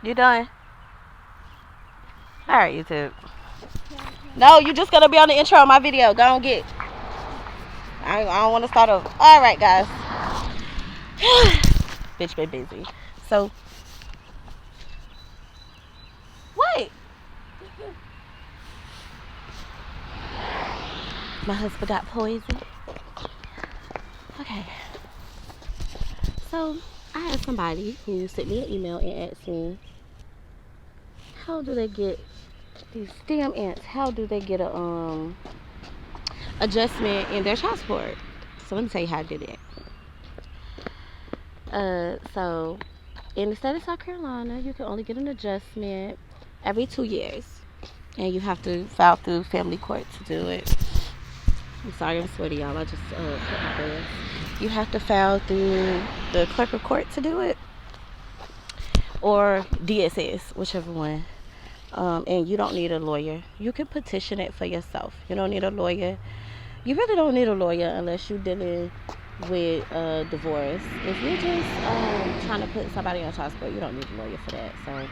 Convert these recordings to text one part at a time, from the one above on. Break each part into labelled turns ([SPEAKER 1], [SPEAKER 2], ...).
[SPEAKER 1] You done? Alright, YouTube. No, you just gonna be on the intro of my video. Go on get. I don't want to start over. Alright, guys. Bitch been busy. So, wait. My husband got poison. Okay. So, I had somebody who sent me an email and asked me, how do they get these damn ants? How do they get a adjustment in their child support? So let me tell you how I did it. So in the state of South Carolina, you can only get an adjustment every 2 years, and you have to file through family court to do it. I'm sorry, I'm sweaty, y'all. I just cut my breath. You have to file through the clerk of court to do it, or DSS, whichever one. And you don't need a lawyer. You can petition it for yourself. You don't need a lawyer. You really don't need a lawyer unless you're dealing with divorce. If you're just trying to put somebody on child support, you don't need a lawyer for that. So,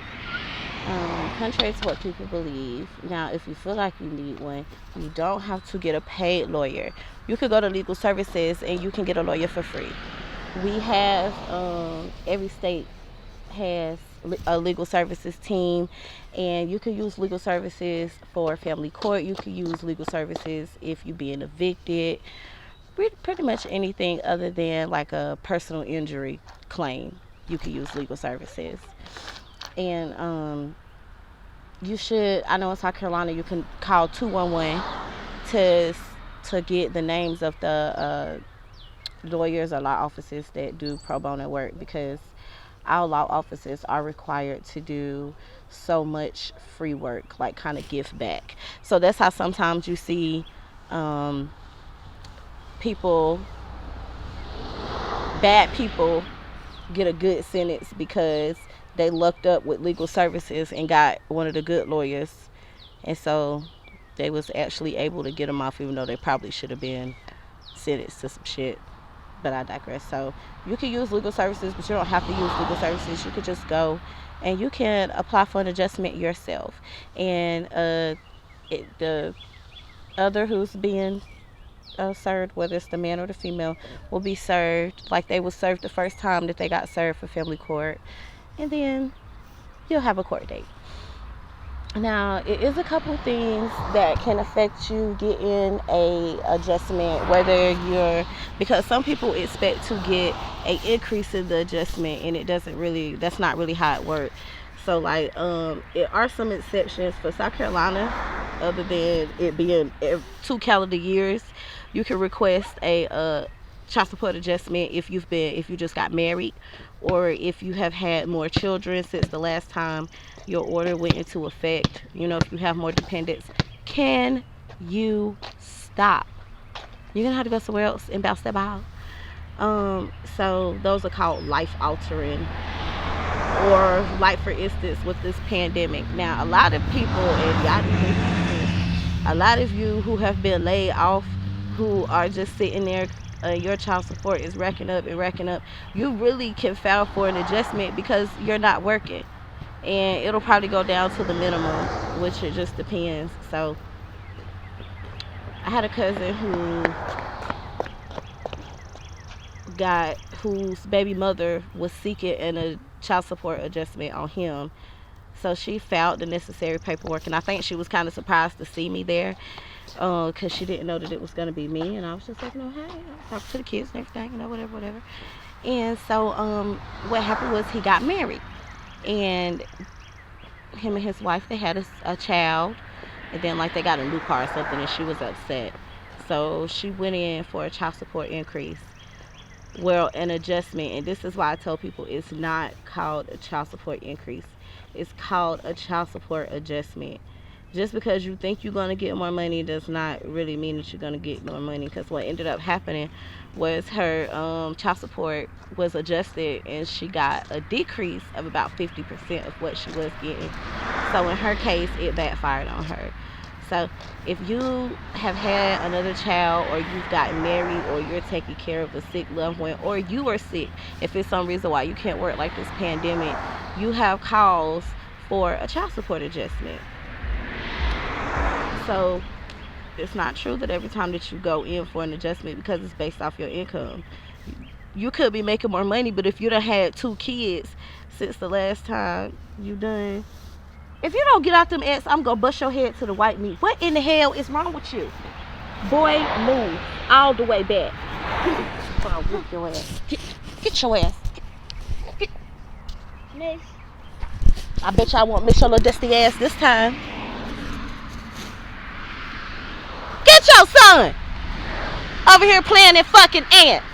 [SPEAKER 1] contrary to what people believe, now if you feel like you need one, you don't have to get a paid lawyer. You could go to legal services and you can get a lawyer for free. We have every state has a legal services team, and you can use legal services for family court. You can use legal services if you're being evicted, pretty much anything other than like a personal injury claim. You can use legal services. And you should, I know in South Carolina you can call 211 to get the names of the lawyers or law offices that do pro bono work, because our law offices are required to do so much free work, like kind of give back. So that's how sometimes you see bad people get a good sentence because they lucked up with legal services and got one of the good lawyers, and so they was actually able to get them off, even though they probably should have been sentenced to some shit. But I digress. So you can use legal services, but you don't have to use legal services. You could just go and you can apply for an adjustment yourself. And the other who's being served, whether it's the man or the female, will be served like they were served the first time that they got served for family court. And then you'll have a court date. Now, it is a couple things that can affect you getting a adjustment, because some people expect to get an increase in the adjustment, and that's not really how it works. So like, it are some exceptions for South Carolina, other than it being 2 calendar years. You can request a child support adjustment if you just got married, or if you have had more children since the last time your order went into effect. If you have more dependents. Can you stop? You're gonna have to go somewhere else and bounce that ball. So those are called life altering, or like for instance with this pandemic. Now a lot of people, and a lot of you who have been laid off, who are just sitting there, your child support is racking up, you really can file for an adjustment because you're not working, and it'll probably go down to the minimum, which it just depends. So I had a cousin whose baby mother was seeking a child support adjustment on him. So she filed the necessary paperwork, and I think she was kind of surprised to see me there, because she didn't know that it was going to be me. And I was just like, hey, talk to the kids and everything, whatever. And so what happened was he got married, and him and his wife, they had a child, and then like they got a new car or something, and she was upset. So she went in for a child support increase, an adjustment. And this is why I tell people it's not called a child support increase, it's called a child support adjustment. Just because you think you're going to get more money does not really mean that you're going to get more money. Because what ended up happening was her child support was adjusted and she got a decrease of about 50% of what she was getting. So in her case, it backfired on her. So if you have had another child, or you've gotten married, or you're taking care of a sick loved one, or you are sick, if it's some reason why you can't work like this pandemic, you have cause for a child support adjustment. So it's not true that every time that you go in for an adjustment, because it's based off your income, you could be making more money. But if you done had 2 kids since the last time you done, if you don't get out them ants, I'm gonna bust your head to the white meat. What in the hell is wrong with you? Boy, move all the way back. I'll whoop your ass. Get your ass. Get.
[SPEAKER 2] Miss.
[SPEAKER 1] I bet y'all won't miss your little dusty ass this time. Get your son over here playing in fucking ants.